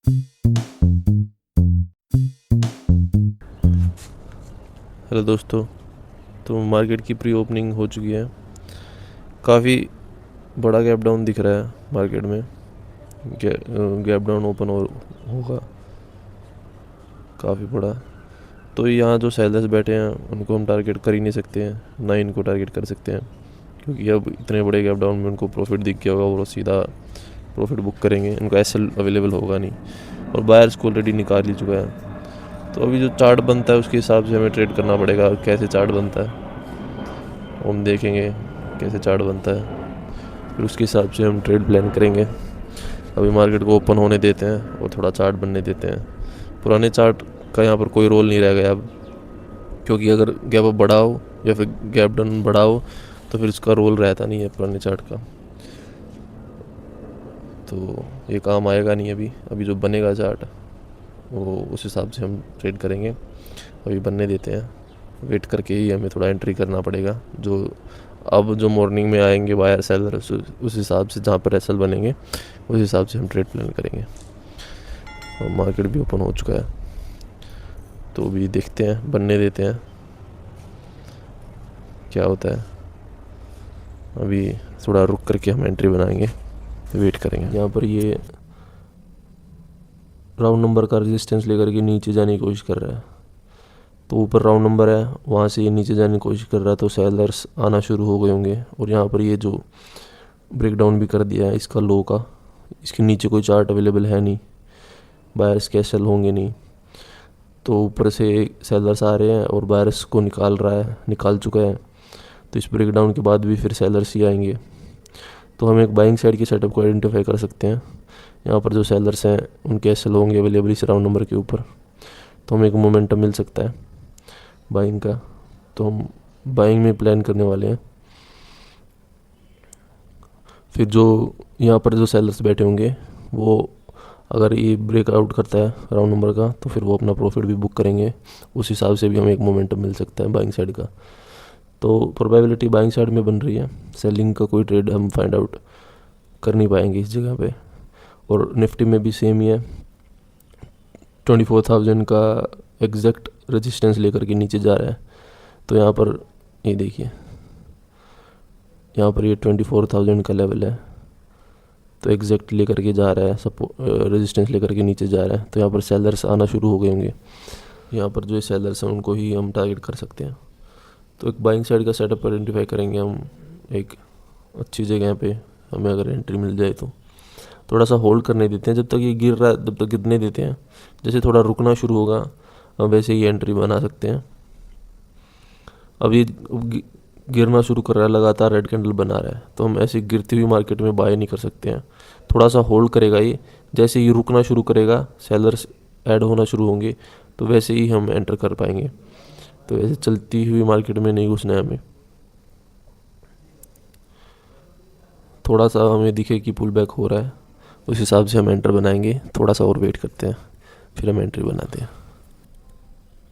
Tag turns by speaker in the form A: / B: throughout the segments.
A: Hello दोस्तों। तो market की प्री ओपनिंग हो चुकी है। काफ़ी बड़ा गैप डाउन दिख रहा है मार्केट में। गैप डाउन ओपन होगा काफ़ी बड़ा। तो यहाँ जो सेलर्स बैठे हैं उनको हम टारगेट कर ही नहीं सकते हैं, ना ही इनको टारगेट कर सकते हैं, क्योंकि अब इतने बड़े गैप डाउन में उनको प्रॉफिट दिख गया होगा, वो सीधा प्रॉफिट बुक करेंगे, उनका एसएल अवेलेबल होगा नहीं। और बायर्स को ऑलरेडी निकाल ही चुका है। तो अभी जो चार्ट बनता है उसके हिसाब से हमें ट्रेड करना पड़ेगा। कैसे चार्ट बनता है हम देखेंगे, कैसे चार्ट बनता है, फिर उसके हिसाब से हम ट्रेड प्लान करेंगे। अभी मार्केट को ओपन होने देते हैं और थोड़ा चार्ट बनने देते हैं। पुराने चार्ट का यहाँ पर कोई रोल नहीं रह गया अब, क्योंकि अगर गैप अप बढ़ाओ या फिर गैप डाउन बढ़ाओ तो फिर उसका रोल रहता नहीं है पुराने चार्ट का। तो ये काम आएगा नहीं। अभी अभी जो बनेगा चार्ट वो उस हिसाब से हम ट्रेड करेंगे। अभी बनने देते हैं, वेट करके ही हमें थोड़ा एंट्री करना पड़ेगा। जो मॉर्निंग में आएंगे बायर सेलर, उस हिसाब से जहाँ पर एसएल बनेंगे उस हिसाब से हम ट्रेड प्लान करेंगे। और मार्केट भी ओपन हो चुका है, तो अभी देखते हैं, बनने देते हैं क्या होता है। अभी थोड़ा रुक करके हम एंट्री बनाएंगे, वेट करेंगे। यहाँ पर ये राउंड नंबर का रेजिस्टेंस लेकर के नीचे जाने की कोशिश कर रहा है। तो ऊपर राउंड नंबर है, वहाँ से ये नीचे जाने की कोशिश कर रहा है, तो सेलर्स आना शुरू हो गए होंगे। और यहाँ पर ये जो ब्रेक डाउन भी कर दिया है इसका लो का, इसके नीचे कोई चार्ट अवेलेबल है नहीं, बायर्स के एसएल होंगे नहीं। तो ऊपर से सेलर्स आ रहे हैं और बायर्स को निकाल चुका है। तो इस ब्रेक डाउन के बाद भी फिर सेलर्स ही आएंगे। तो हम एक बाइंग साइड के सेटअप को आइडेंटिफाई कर सकते हैं। यहाँ पर जो सेलर्स हैं उनके एसएल होंगे अवेलेबल इस राउंड नंबर के ऊपर, तो हमें एक मोमेंटम मिल सकता है बाइंग का। तो हम बाइंग में प्लान करने वाले हैं। फिर जो यहाँ पर जो सेलर्स बैठे होंगे वो, अगर ये ब्रेकआउट करता है राउंड नंबर का, तो फिर वो अपना प्रॉफिट भी बुक करेंगे। उस हिसाब से भी हमें एक मोमेंटम मिल सकता है बाइंग साइड का। तो प्रोबेबिलिटी बाइंग साइड में बन रही है। सेलिंग का कोई ट्रेड हम फाइंड आउट कर नहीं पाएंगे इस जगह पे। और निफ्टी में भी सेम ही है। 24,000 का एग्जैक्ट रेजिस्टेंस लेकर के नीचे जा रहा है। तो यहाँ पर ये देखिए, यहाँ पर ये 24,000 का लेवल है, तो एग्जैक्ट लेकर के जा रहा है, रेजिस्टेंस लेकर के नीचे जा रहा है। तो यहाँ पर सेलर्स आना शुरू हो गए होंगे। यहाँ पर जो सेलर्स हैं उनको ही हम टारगेट कर सकते हैं। तो एक बाइंग साइड का सेटअप आइडेंटिफाई करेंगे हम एक अच्छी जगह पे। हमें अगर एंट्री मिल जाए तो थोड़ा सा होल्ड करने देते हैं, जब तक ये गिर रहा है तब तक गिरने देते हैं। जैसे थोड़ा रुकना शुरू होगा हम वैसे ही एंट्री बना सकते हैं। अब ये गिरना शुरू कर रहा है, लगातार रेड कैंडल बना रहा है, तो हम ऐसे गिरती हुई मार्केट में बाय नहीं कर सकते हैं। थोड़ा सा होल्ड करेगा ये, जैसे ये रुकना शुरू करेगा, सेलर्स ऐड होना शुरू होंगे, तो वैसे ही हम एंटर कर पाएंगे। तो ऐसे चलती हुई मार्केट में नहीं घुसना है हमें। थोड़ा सा हमें दिखे कि पुल बैक हो रहा है, उस हिसाब से हम एंटर बनाएंगे। थोड़ा सा और वेट करते हैं, फिर हम एंट्री बनाते हैं।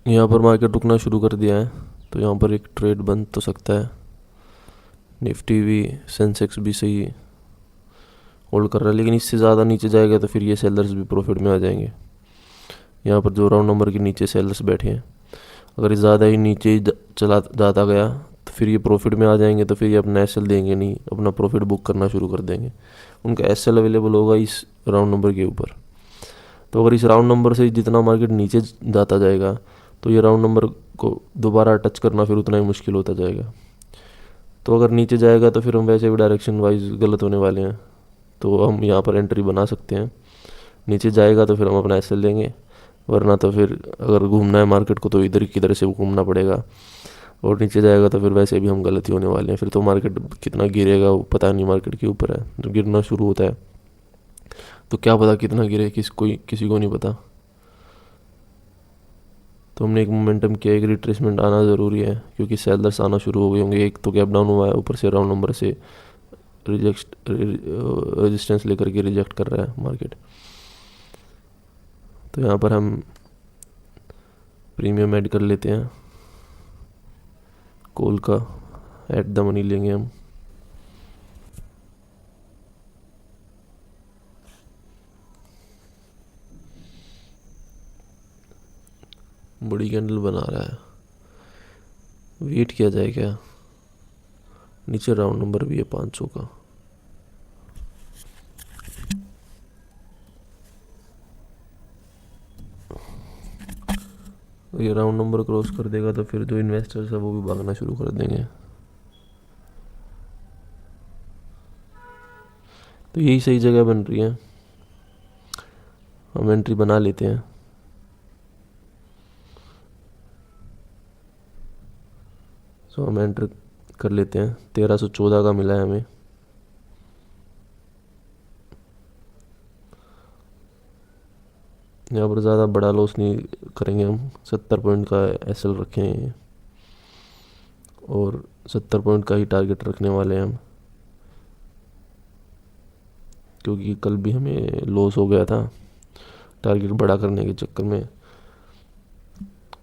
A: यहाँ पर मार्केट रुकना शुरू कर दिया है, तो यहाँ पर एक ट्रेड बन तो सकता है। निफ्टी भी, सेंसेक्स भी सही होल्ड कर रहा है, लेकिन इससे ज़्यादा नीचे जाएगा तो फिर ये सेलर्स भी प्रॉफिट में आ जाएंगे। यहाँ पर जो राउंड नंबर के नीचे सेलर्स बैठे हैं, अगर ये ज़्यादा ही नीचे चला जाता गया तो फिर ये प्रॉफिट में आ जाएंगे। तो फिर ये अपना एसएल देंगे नहीं, अपना प्रॉफिट बुक करना शुरू कर देंगे। उनका एसएल अवेलेबल होगा इस राउंड नंबर के ऊपर। तो अगर इस राउंड नंबर से जितना मार्केट नीचे जाता जाएगा तो ये राउंड नंबर को दोबारा टच करना फिर उतना ही मुश्किल होता जाएगा। तो अगर नीचे जाएगा तो फिर हम वैसे भी डायरेक्शन वाइज गलत होने वाले हैं। तो हम यहाँ पर एंट्री बना सकते हैं। नीचे जाएगा तो फिर हम अपना एसएल देंगे, वरना तो फिर अगर घूमना है मार्केट को तो इधर की तरह से घूमना पड़ेगा। और नीचे जाएगा तो फिर वैसे भी हम गलत ही होने वाले हैं। फिर तो मार्केट कितना गिरेगा वो पता नहीं, मार्केट के ऊपर है। जब गिरना शुरू होता है तो क्या पता कितना गिरे, किसी को नहीं पता। तो हमने एक मोमेंटम किया, एक रिट्रेसमेंट आना ज़रूरी है, क्योंकि सेलर्स आना शुरू हो गए होंगे। एक तो गैप डाउन हुआ है, ऊपर से राउंड नंबर से रेजिस्टेंस लेकर के रिजेक्ट कर रहा है मार्केट। तो यहाँ पर हम प्रीमियम ऐड कर लेते हैं, कॉल का एट द मनी लेंगे हम। बड़ी कैंडल बना रहा है, वेट किया जाए क्या? नीचे राउंड नंबर भी है 500 का। ये राउंड नंबर क्रॉस कर देगा तो फिर जो इन्वेस्टर्स है वो भी भागना शुरू कर देंगे। तो यही सही जगह बन रही है, हम एंट्री बना लेते हैं। सो हम एंटर कर लेते हैं। 1314 का मिला है हमें। यहाँ पर ज़्यादा बड़ा लॉस नहीं करेंगे हम। 70 पॉइंट का एसएल रखें और 70 पॉइंट का ही टारगेट रखने वाले हैं हम, क्योंकि कल भी हमें लॉस हो गया था टारगेट बड़ा करने के चक्कर में।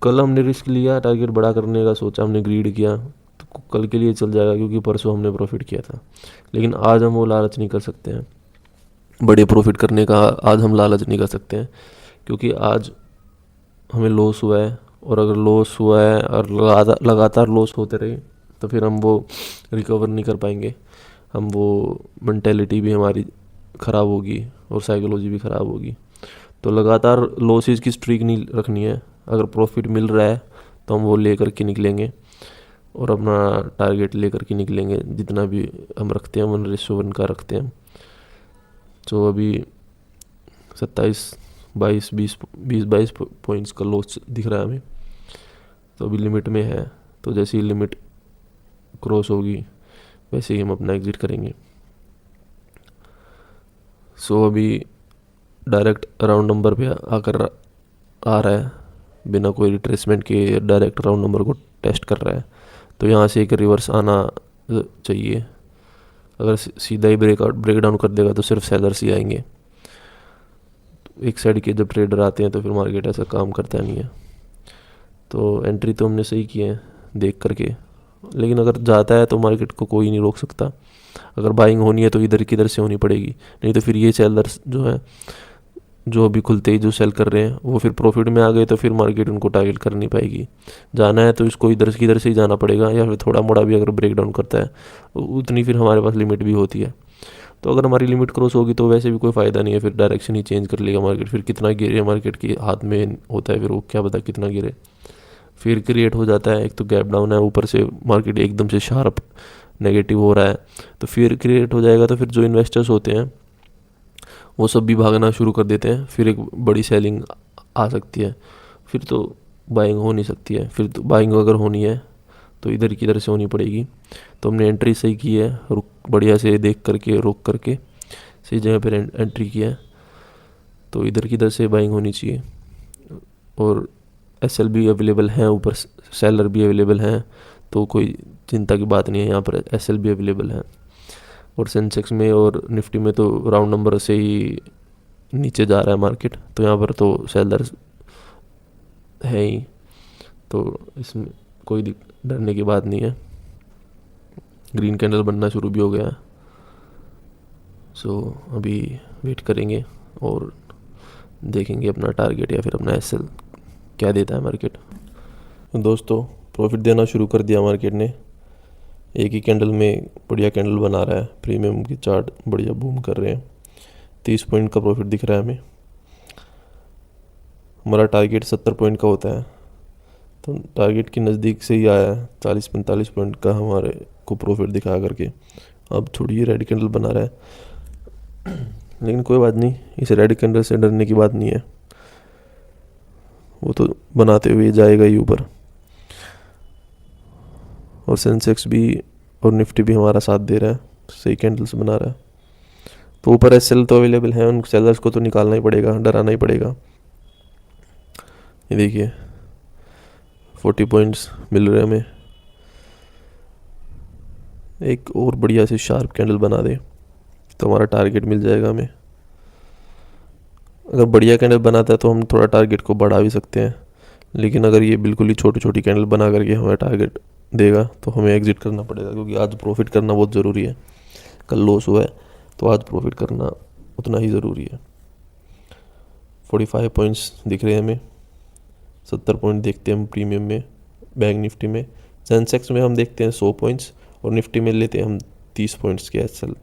A: कल हमने रिस्क लिया, टारगेट बड़ा करने का सोचा, हमने ग्रीड किया, तो कल के लिए चल जाएगा क्योंकि परसों हमने प्रॉफिट किया था। लेकिन आज हम वो लालच नहीं कर सकते हैं, बड़े प्रॉफिट करने का आज हम लालच नहीं कर सकते हैं, क्योंकि आज हमें लॉस हुआ है। और अगर लॉस हुआ है और लगातार लॉस होते रहे तो फिर हम वो रिकवर नहीं कर पाएंगे। हम वो मेंटेलिटी भी हमारी ख़राब होगी और साइकोलॉजी भी ख़राब होगी। तो लगातार लॉसेस की स्ट्रीक नहीं रखनी है। अगर प्रॉफिट मिल रहा है तो हम वो लेकर के निकलेंगे और अपना टारगेट लेकर के निकलेंगे। जितना भी हम रखते हैं 1:1 का रखते हैं। तो अभी 27 22 पॉइंट्स का लॉस दिख रहा है हमें, तो अभी लिमिट में है। तो जैसे ही लिमिट क्रॉस होगी वैसे ही हम अपना एग्ज़िट करेंगे। सो अभी डायरेक्ट राउंड नंबर पे आकर आ रहा है, बिना कोई रिट्रेसमेंट के डायरेक्ट राउंड नंबर को टेस्ट कर रहा है। तो यहाँ से एक रिवर्स आना चाहिए। अगर सीधा ही ब्रेक डाउन कर देगा तो सिर्फ सेलर्स ही आएंगे। एक साइड के जब ट्रेडर आते हैं तो फिर मार्केट ऐसा काम करता नहीं है। तो एंट्री तो हमने सही की है देख करके, लेकिन अगर जाता है तो मार्केट को कोई नहीं रोक सकता। अगर बाइंग होनी है तो इधर किधर से होनी पड़ेगी, नहीं तो फिर ये सेलर्स जो है, जो अभी खुलते ही जो सेल कर रहे हैं, वो फिर प्रॉफिट में आ गए तो फिर मार्केट उनको टारगेट कर नहीं पाएगी। जाना है तो इसको इधर किधर से ही जाना पड़ेगा, या फिर थोड़ा मोड़ा भी अगर ब्रेक डाउन करता है उतनी फिर हमारे पास लिमिट भी होती है। तो अगर हमारी लिमिट क्रॉस होगी तो वैसे भी कोई फ़ायदा नहीं है, फिर डायरेक्शन ही चेंज कर लेगा मार्केट। फिर कितना गिरे मार्केट के हाथ में होता है, फिर वो क्या पता कितना गिरे। फिर क्रिएट हो जाता है, एक तो गैप डाउन है, ऊपर से मार्केट एकदम से शार्प नेगेटिव हो रहा है, तो फिर क्रिएट हो जाएगा। तो फिर जो इन्वेस्टर्स होते हैं वो सब भी भागना शुरू कर देते हैं। फिर एक बड़ी सेलिंग आ सकती है, फिर तो बाइंग हो नहीं सकती है। फिर तो बाइंग अगर होनी है तो इधर किधर से होनी पड़ेगी। तो हमने एंट्री सही की है, रुक बढ़िया से देख करके रोक करके सही जगह पर एंट्री किया है। तो इधर किधर से बाइंग होनी चाहिए। और एसएल भी अवेलेबल हैं, ऊपर सेलर भी अवेलेबल हैं, तो कोई चिंता की बात नहीं है। यहाँ पर एसएल भी अवेलेबल हैं। और सेंसेक्स में और निफ्टी में तो राउंड नंबर से ही नीचे जा रहा है मार्केट, तो यहाँ पर तो सेलर्स है ही, तो इसमें कोई डरने की बात नहीं है। ग्रीन कैंडल बनना शुरू भी हो गया है। सो अभी वेट करेंगे और देखेंगे अपना टारगेट या फिर अपना एसएल क्या देता है मार्केट। दोस्तों प्रॉफिट देना शुरू कर दिया मार्केट ने। एक ही कैंडल में बढ़िया कैंडल बना रहा है, प्रीमियम की चार्ट बढ़िया बूम कर रहे हैं। 30 पॉइंट का प्रॉफिट दिख रहा है हमें। हमारा टारगेट 70 पॉइंट का होता है, तो टारगेट के नज़दीक से ही आया है। 40-45 पॉइंट का हमारे को प्रॉफिट दिखा करके अब थोड़ी रेड कैंडल बना रहा है। लेकिन कोई बात नहीं, इस रेड कैंडल से डरने की बात नहीं है, वो तो बनाते हुए जाएगा ही ऊपर। और सेंसेक्स भी और निफ्टी भी हमारा साथ दे रहा है, सही कैंडल्स बना रहा है। तो ऊपर एसएल तो अवेलेबल है, उन सेलर्स को तो निकालना ही पड़ेगा, डराना ही पड़ेगा। ये देखिए 40 पॉइंट्स मिल रहे हैं हमें। एक और बढ़िया से शार्प कैंडल बना दे तो हमारा टारगेट मिल जाएगा हमें। अगर बढ़िया कैंडल बनाता है तो हम थोड़ा टारगेट को बढ़ा भी सकते हैं, लेकिन अगर ये बिल्कुल ही छोटी छोटी कैंडल बना करके हमें टारगेट देगा तो हमें एग्जिट करना पड़ेगा, क्योंकि आज प्रॉफिट करना बहुत ज़रूरी है। कल लॉस हुआ है तो आज प्रॉफिट करना उतना ही ज़रूरी है। 45 पॉइंट्स दिख रहे हैं हमें, 70 पॉइंट देखते हैं हम प्रीमियम में, बैंक निफ्टी में। सेंसेक्स में हम देखते हैं 100 पॉइंट्स, और निफ्टी में लेते हैं हम 30 पॉइंट्स के एसएल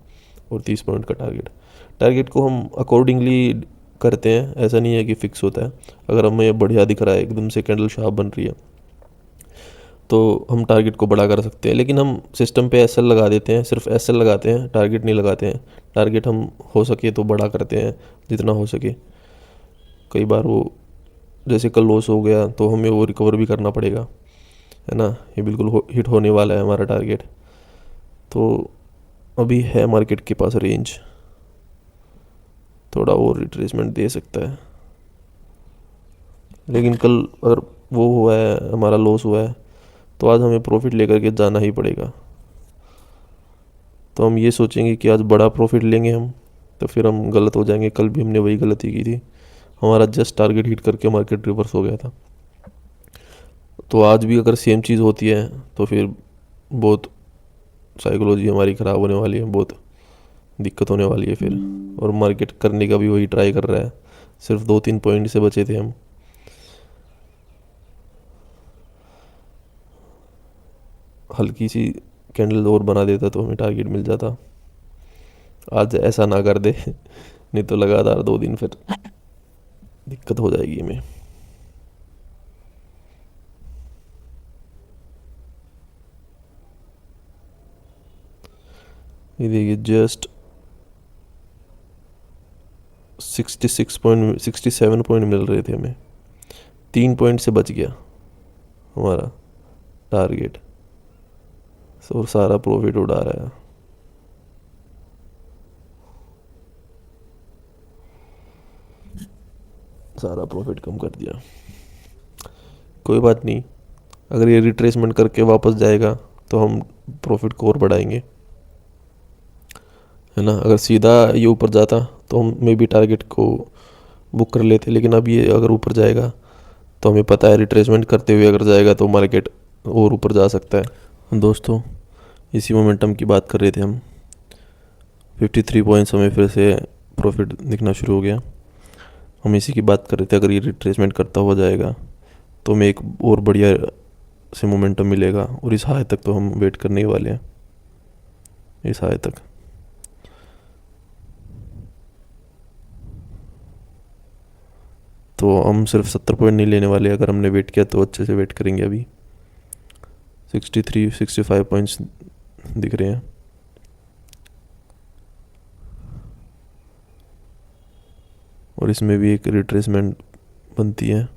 A: और 30 पॉइंट का टारगेट। टारगेट को हम अकॉर्डिंगली करते हैं, ऐसा नहीं है कि फिक्स होता है। अगर हमें बढ़िया दिख रहा है, एकदम से कैंडल शार्प बन रही है, तो हम टारगेट को बड़ा कर सकते हैं। लेकिन हम सिस्टम पे एसएल लगा देते हैं, सिर्फ एसएल लगाते हैं, टारगेट नहीं लगाते हैं। टारगेट हम हो सके तो बड़ा करते हैं जितना हो सके। कई बार वो जैसे कल लॉस हो गया तो हमें वो रिकवर भी करना पड़ेगा, है ना। ये बिल्कुल हिट होने वाला है हमारा टारगेट। तो अभी है मार्केट के पास रेंज, थोड़ा और रिट्रेसमेंट दे सकता है। लेकिन कल अगर वो हुआ है, हमारा लॉस हुआ है, तो आज हमें प्रॉफिट लेकर के जाना ही पड़ेगा। तो हम ये सोचेंगे कि आज बड़ा प्रॉफिट लेंगे हम, तो फिर हम गलत हो जाएंगे। कल भी हमने वही गलती की थी, हमारा जस्ट टारगेट हिट करके मार्केट रिवर्स हो गया था। तो आज भी अगर सेम चीज़ होती है तो फिर बहुत साइकोलॉजी हमारी ख़राब होने वाली है, बहुत दिक्कत होने वाली है फिर। और मार्केट करने का भी वही ट्राई कर रहा है, सिर्फ 2-3 पॉइंट से बचे थे हम। हल्की सी कैंडल और बना देता तो हमें टारगेट मिल जाता। आज ऐसा ना कर दे नहीं तो लगातार 2 दिन फिर दिक्कत हो जाएगी हमें। ये देखिए जस्ट 67 पॉइंट मिल रहे थे हमें, 3 पॉइंट से बच गया हमारा टारगेट, और सारा प्रॉफिट उड़ा रहा है। सारा प्रॉफिट कम कर दिया। कोई बात नहीं, अगर ये रिट्रेसमेंट करके वापस जाएगा तो हम प्रॉफिट को और बढ़ाएंगे, है ना। अगर सीधा ये ऊपर जाता तो हम मे भी टारगेट को बुक कर लेते। लेकिन अब ये अगर ऊपर जाएगा तो हमें पता है रिट्रेसमेंट करते हुए अगर जाएगा तो मार्केट और ऊपर जा सकता है। दोस्तों, इसी मोमेंटम की बात कर रहे थे हम। 53 पॉइंट्स हमें फिर से प्रॉफिट दिखना शुरू हो गया। हम इसी की बात कर रहे थे, अगर ये रिट्रेसमेंट करता हुआ जाएगा तो हमें एक और बढ़िया से मोमेंटम मिलेगा। और इस हाई तक तो हम वेट करने ही वाले हैं, इस हाई तक। तो हम सिर्फ 70 पॉइंट नहीं लेने वाले। अगर हमने वेट किया तो अच्छे से वेट करेंगे। अभी 63-65 पॉइंट्स दिख रहे हैं। और इसमें भी एक रिट्रेसमेंट बनती है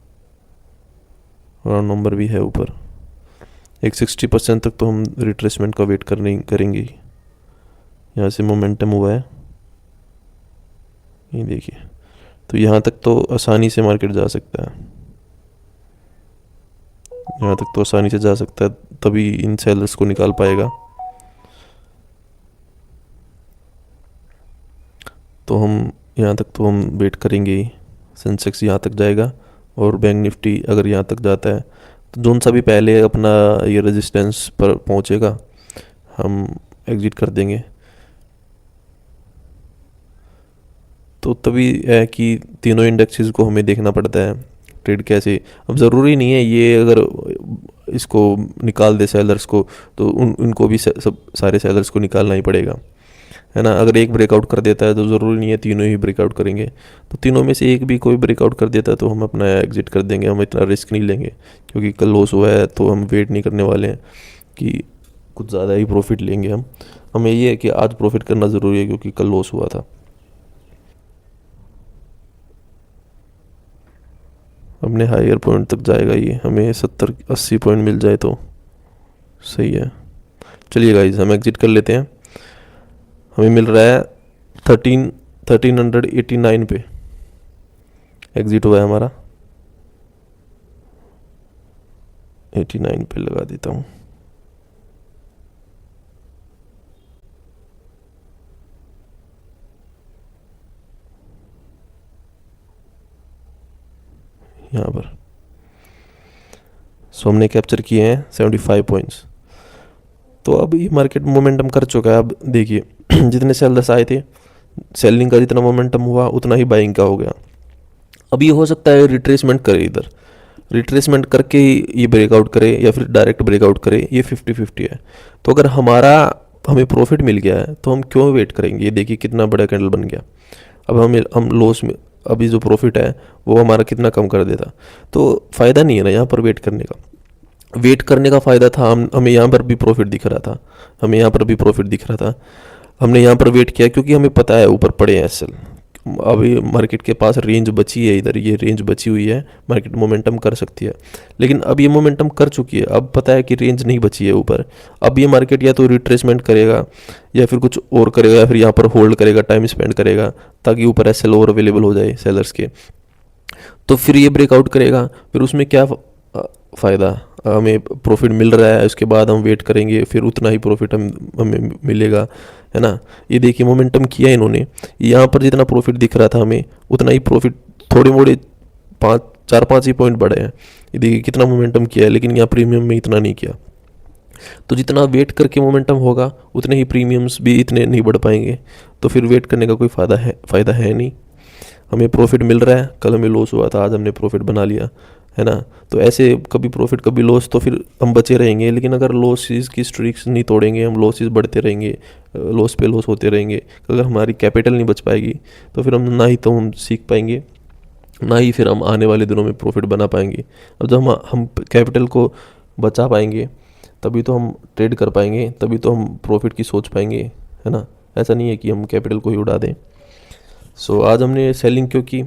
A: और नंबर भी है ऊपर। एक 60% तक तो हम रिट्रेसमेंट का वेट करेंगे। यहाँ से मोमेंटम हुआ है, ये देखिए। तो यहाँ तक तो आसानी से मार्केट जा सकता है, यहाँ तक तो आसानी से जा सकता है, तभी इन सेलर्स को निकाल पाएगा। तो हम यहाँ तक तो हम वेट करेंगे ही। सेंसेक्स यहाँ तक जाएगा और बैंक निफ्टी अगर यहाँ तक जाता है तो जोन सा भी पहले अपना ये रेजिस्टेंस पर पहुँचेगा, हम एग्जिट कर देंगे। तो तभी है कि तीनों इंडेक्सेस को हमें देखना पड़ता है ट्रेड कैसे। अब ज़रूरी नहीं है ये अगर इसको निकाल दे सेलर्स को तो उनको भी सब सारे सेलर्स को निकालना ही पड़ेगा, है ना। अगर एक ब्रेकआउट कर देता है तो ज़रूरी नहीं है तीनों ही ब्रेकआउट करेंगे। तो तीनों में से एक भी कोई ब्रेकआउट कर देता है तो हम अपना एग्जिट कर देंगे। हम इतना रिस्क नहीं लेंगे, क्योंकि कल लॉस हुआ है तो हम वेट नहीं करने वाले हैं कि कुछ ज़्यादा ही प्रॉफिट लेंगे हम। हमें ये है कि आज प्रॉफिट करना ज़रूरी है क्योंकि कल लॉस हुआ था। अपने हायर पॉइंट तक जाएगा ये, हमें 70-80 पॉइंट मिल जाए तो सही है। चलिए गाइज, हम एग्जिट कर लेते हैं। हमें मिल रहा है 1389 पे एग्जिट हुआ है हमारा। 89 पे लगा देता हूँ। यहाँ पर सो हमने कैप्चर किए हैं 75 पॉइंट्स। तो अब ये मार्केट मोमेंटम कर चुका है। अब देखिए जितने सेलर्स आए थे, सेलिंग का जितना मोमेंटम हुआ उतना ही बाइंग का हो गया। अब ये हो सकता है रिट्रेसमेंट करे इधर, रिट्रेसमेंट करके ही ये ब्रेकआउट करे या फिर डायरेक्ट ब्रेकआउट करे, ये 50-50 है। तो अगर हमें प्रॉफिट मिल गया है तो हम क्यों वेट करेंगे। ये देखिए कितना बड़ा कैंडल बन गया। अब हम लॉस में, अभी जो प्रॉफिट है वो हमारा कितना कम कर देता। तो फ़ायदा नहीं है ना यहाँ पर वेट करने का। वेट करने का फ़ायदा था, हमें यहाँ पर भी प्रॉफिट दिख रहा था, हमें यहाँ पर भी प्रॉफिट दिख रहा था। हमने यहाँ पर वेट किया क्योंकि हमें पता है ऊपर पड़े हैं एसएल। अभी मार्केट के पास रेंज बची है, इधर ये रेंज बची हुई है, मार्केट मोमेंटम कर सकती है। लेकिन अब ये मोमेंटम कर चुकी है, अब पता है कि रेंज नहीं बची है ऊपर। अब ये मार्केट या तो रिट्रेसमेंट करेगा या फिर कुछ और करेगा, या फिर यहाँ पर होल्ड करेगा, टाइम स्पेंड करेगा ताकि ऊपर एसएल और अवेलेबल हो जाए सेलर्स के। तो फिर ये ब्रेकआउट करेगा, फिर उसमें क्या फ़ायदा। हमें प्रॉफिट मिल रहा है, उसके बाद हम वेट करेंगे, फिर उतना ही प्रॉफिट हमें मिलेगा, है ना। ये देखिए मोमेंटम किया इन्होंने, यहाँ पर जितना प्रॉफिट दिख रहा था हमें उतना ही प्रॉफिट, थोड़े मोड़े 4-5 ही पॉइंट बढ़े हैं। ये देखिए कितना मोमेंटम किया है, लेकिन यहाँ प्रीमियम में इतना नहीं किया। तो जितना वेट करके मोमेंटम होगा उतने ही प्रीमियम्स भी इतने नहीं बढ़ पाएंगे। तो फिर वेट करने का कोई फ़ायदा है नहीं। हमें प्रॉफिट मिल रहा है, कल हमें लॉस हुआ था, आज हमने प्रॉफिट बना लिया, है ना। तो ऐसे कभी प्रॉफिट कभी लॉस, तो फिर हम बचे रहेंगे। लेकिन अगर लॉसेस की स्ट्रीक्स नहीं तोड़ेंगे, हम लॉसेस बढ़ते रहेंगे, लॉस पे लॉस होते रहेंगे, अगर हमारी कैपिटल नहीं बच पाएगी तो फिर हम ना ही तो हम सीख पाएंगे, ना ही फिर हम आने वाले दिनों में प्रॉफिट बना पाएंगे। और जब हम कैपिटल को बचा पाएंगे तभी तो हम ट्रेड कर पाएंगे, तभी तो हम प्रॉफिट की सोच पाएंगे, है ना। ऐसा नहीं है कि हम कैपिटल को ही उड़ा दें। सो आज हमने सेलिंग क्योंकि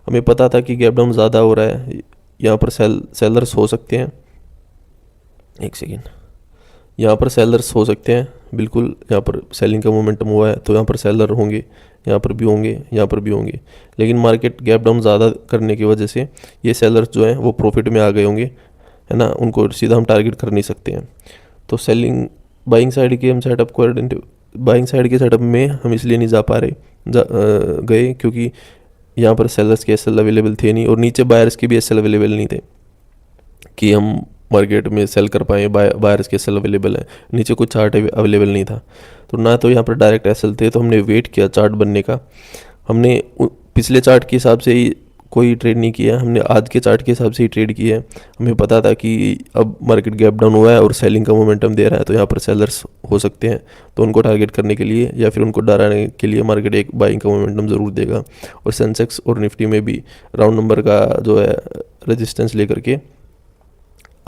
A: हमें पता था कि गैप डाउन ज़्यादा हो रहा है, यहाँ पर सेलर्स हो सकते हैं। एक सेकेंड, यहाँ पर सेलर्स हो सकते हैं बिल्कुल। यहाँ पर सेलिंग का मोमेंटम हुआ है तो यहाँ पर सेलर होंगे, यहाँ पर भी होंगे, यहाँ पर भी होंगे। लेकिन मार्केट गैप डाउन ज़्यादा करने की वजह से ये सेलर्स जो हैं वो प्रॉफिट में आ गए होंगे, है ना। उनको सीधा हम टारगेट कर नहीं सकते हैं। तो सेलिंग बाइंग साइड के हम सेटअप को बाइंग साइड के सेटअप में हम इसलिए नहीं जा पा रहे गए क्योंकि यहाँ पर सेलर्स के एसएल अवेलेबल थे नहीं, और नीचे बायर्स के भी एसएल अवेलेबल नहीं थे कि हम मार्केट में सेल कर पाए। बायर्स के एसएल अवेलेबल है, नीचे कोई चार्ट अवेलेबल नहीं था। तो ना तो यहाँ पर डायरेक्ट एसएल थे, तो हमने वेट किया चार्ट बनने का। हमने पिछले चार्ट के हिसाब से ही कोई ट्रेड नहीं किया, हमने आज के चार्ट के हिसाब से ही ट्रेड किया है। हमें पता था कि अब मार्केट गैप डाउन हुआ है और सेलिंग का मोमेंटम दे रहा है, तो यहाँ पर सेलर्स हो सकते हैं। तो उनको टारगेट करने के लिए या फिर उनको डराने के लिए मार्केट एक बाइंग का मोमेंटम ज़रूर देगा। और सेंसेक्स और निफ्टी में भी राउंड नंबर का जो है रेजिस्टेंस लेकर के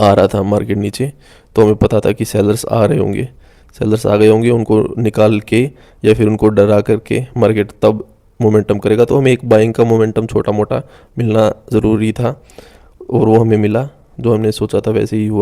A: आ रहा था मार्केट नीचे, तो हमें पता था कि सेलर्स आ रहे होंगे, सेलर्स आ गए होंगे। उनको निकाल के या फिर उनको डरा करके मार्केट तब मोमेंटम करेगा। तो हमें एक बाइंग का मोमेंटम छोटा मोटा मिलना ज़रूरी था और वो हमें मिला, जो हमने सोचा था वैसे ही हुआ।